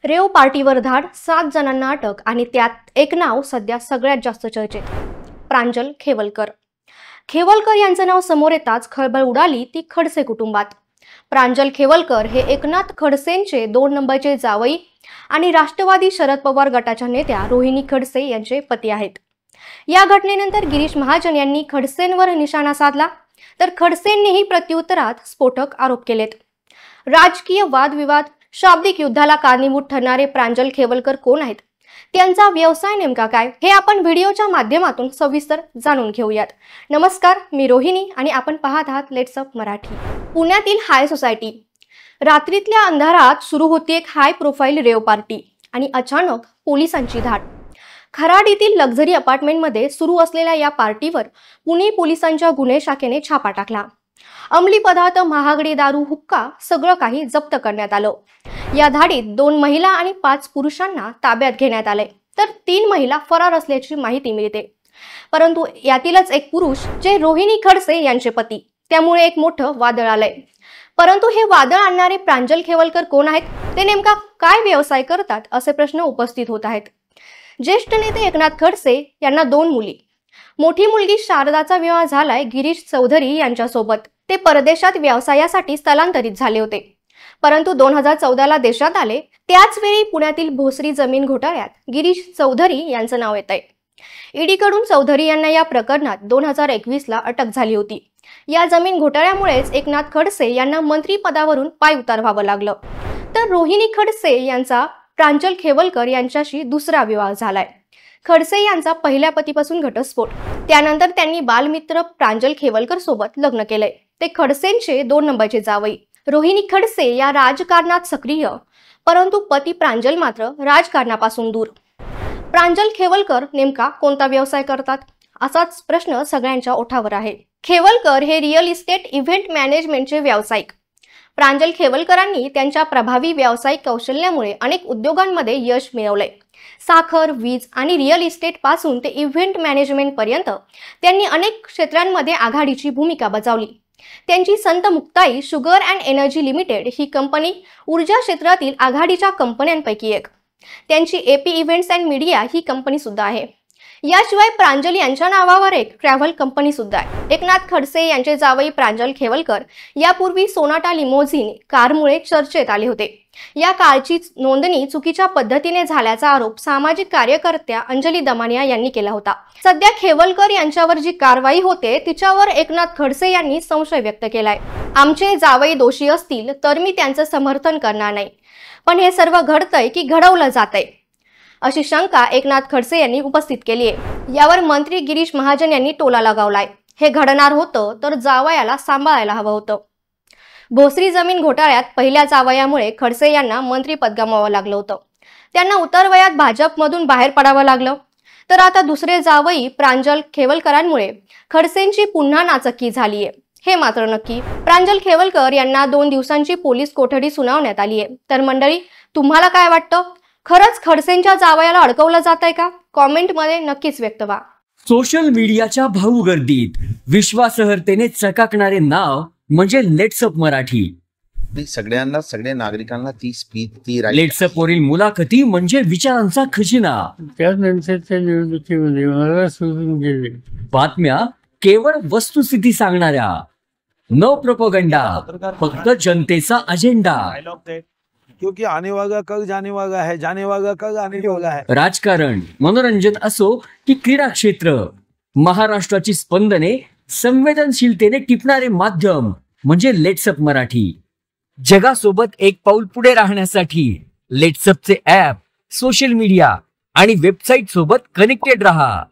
रेव पार्टीवर धाड, 7 जणांना अटक आणि त्यात एक नाव सध्या सगळ्यात जास्त चर्चेत, प्रांजल खेवलकर। खेवलकर यांचं नाव समोर येताच खळबळ उडाली ती खडसे कुटुंबात। प्रांजल खेवलकर हे एकनाथ खडसेंचे 2 नंबरचे जावई आणि राष्ट्रवादी शरद पवार गटाच्या नेत्या रोहिणी खडसे यांचे पती आहेत। या घटनेनंतर गिरीश महाजन यांनी खडसेंवर निशाणा साधला, तर खडसेंनीही प्रत्युत्तरात स्फोटक आरोप केलेत। राजकीय वादविवाद, शाब्दिक युद्धाला कारणीभूत ठरणारे प्रांजल खेवलकर कोण आहेत, त्यांचा व्यवसाय नेमका काय, हे आपण व्हिडिओच्या माध्यमातून सविस्तर जाणून घेऊयात। नमस्कार, मी रोहिणी आणि आपण पाहत आहात लेट्स अप मराठी। पुण्यातील हाय सोसायटी, रात्रीतल्या अंधारात सुरू होती एक हाय प्रोफाईल रेव पार्टी आणि अचानक पोलिसांची धाड। खराडीतील लक्झरी अपार्टमेंटमध्ये सुरू असलेल्या या पार्टीवर पुणे पोलिसांच्या गुन्हे शाखेने छापा टाकला। अंमली पदार्थ, महागडी दारू, हुक्का सगळं काही जप्त करण्यात आलं। या धाडीत 2 महिला आणि 5 पुरुषांना ताब्यात घेण्यात आले, तर 3 महिला फरार असल्याची माहिती मिळते। परंतु यातीलच एक पुरुष जे रोहिणी खडसे यांचे पती, त्यामुळे एक मोठं वादळ आलंय। परंतु हे वादळ आणणारे प्रांजल खेवलकर कोण आहेत, ते नेमका काय व्यवसाय करतात, असे प्रश्न उपस्थित होत आहेत। ज्येष्ठ नेते एकनाथ खडसे यांना 2 मुली। मोठी मुलगी शारदाचा विवाह झालाय गिरीश चौधरी यांच्यासोबत। ते परदेशात व्यवसायासाठी स्थलांतरित झाले होते, परंतु 2014ला देशात आले। त्याच वेळी पुण्यातील भोसरी जमीन घोटाळ्यात गिरीश चौधरी यांचं नाव येतंय। ईडीकडून चौधरी यांना या प्रकरणात 2021ला अटक झाली होती। या जमीन घोटाळ्यामुळेच एकनाथ खडसे यांना मंत्रिपदावरून पायउतार व्हावं लागलं। तर रोहिणी खडसे यांचा प्रांजल खेवलकर यांच्याशी दुसरा विवाह झालाय। खडसे यांचा पहिल्या पतीपासून घटस्फोट, त्यानंतर त्यांनी बालमित्र प्रांजल खेवलकर सोबत लग्न केलंय। ते खडसेंचे 2 नंबरचे जावई। रोहिणी खडसे या राजकारणात सक्रिय, परंतु पती प्रांजल मात्र राजकारणापासून दूर। प्रांजल खेवलकर नेमका कोणता व्यवसाय करतात, असाच प्रश्न सगळ्यांच्या ओठावर आहे। खेवलकर हे रिअल इस्टेट इव्हेंट मॅनेजमेंटचे व्यावसायिक। प्रांजल खेवलकरांनी त्यांच्या प्रभावी व्यावसायिक कौशल्यामुळे अनेक उद्योगांमध्ये यश मिळवलंय। साखर, वीज आणि रिअल इस्टेट पासून ते इव्हेंट मॅनेजमेंट पर्यंत त्यांनी अनेक क्षेत्रांमध्ये आघाडीची भूमिका बजावली। त्यांची संत Muktai sugar and energy limited he company ऊर्जा क्षेत्रातील आघाडीच्या कंपन्यांपैकी एक। त्यांची AP events and media he company सुद्धा आहे। याशिवाय प्रांजल यांच्या नावावर एक ट्रॅव्हल कंपनी सुद्धा आहे। एकनाथ खडसे यांचे जावई प्रांजल खेवलकर यापूर्वी सोनाटा लिमोझिन कारमुळे चर्चेत आले होते। या कारची नोंदणी चुकीच्या पद्धतीने झाल्याचा आरोप सामाजिक कार्यकर्त्या अंजली दमानिया यांनी केला होता। सध्या खेवलकर यांच्यावर जी कारवाई होते तिच्यावर एकनाथ खडसे यांनी संशय व्यक्त केलाय। आमचे जावई दोषी असतील तर मी त्यांचं समर्थन करणार नाही, पण हे सर्व घडतंय की घडवलं जातंय, अशी शंका एकनाथ खडसे यांनी उपस्थित केली आहे। यावर मंत्री गिरीश महाजन यांनी टोला लगावलाय। हे घडणार होतं तर जावयाला सांभाळायला हवं होतं। भोसरी जमीन घोटाळ्यात पहिल्या जावयामुळे खडसे यांना मंत्रीपद गमावं लागलं होतं। त्यांना उतरवयात भाजपमधून बाहेर पडावं लागलं, तर आता दुसरे जावई प्रांजल खेवलकरांमुळे खडसेंची पुन्हा नाचक्की झालीये, हे मात्र नक्की। प्रांजल खेवलकर यांना 2 दिवसांची पोलीस कोठडी सुनावण्यात आली आहे। तर मंडळी, तुम्हाला काय वाटतं, खरंच खडसेंच्या जावयाला अडकवलं जातंय का? कॉमेंटमध्ये नक्कीच व्यक्त व्हा। सोशल मीडियाच्या भाऊ गर्दीत विश्वासार्हतेने चकाकणारे नाव म्हणजे लेट्स अप मराठी। सगळ्यांना, सगळ्या नागरिकांना ती स्पीच, लेट्स अप वरील मुलाखती म्हणजे विचारांचा खजिना। त्यानंतरच्या निवडणुकीमध्ये मला सोडून गेले। बातम्या केवळ वस्तुस्थिती सांगणाऱ्या, न प्रोपोगंडा, फक्त जनतेचा अजेंडा। क्योंकि आने वाला कल जाने वाला है, जाने वाला कल आने वाला है। राजकारण, मनोरंजन असो की क्रीडा क्षेत्र, महाराष्ट्राची स्पंदने संवेदनशीलतेने टिपणारे माध्यम म्हणजे लेट्स अप मराठी। जगासोबत एक पाऊल पुढे राहण्यासाठी लेट्स अपचे ॲप, सोशल मीडिया आणि वेबसाईट सोबत कनेक्टेड रहा।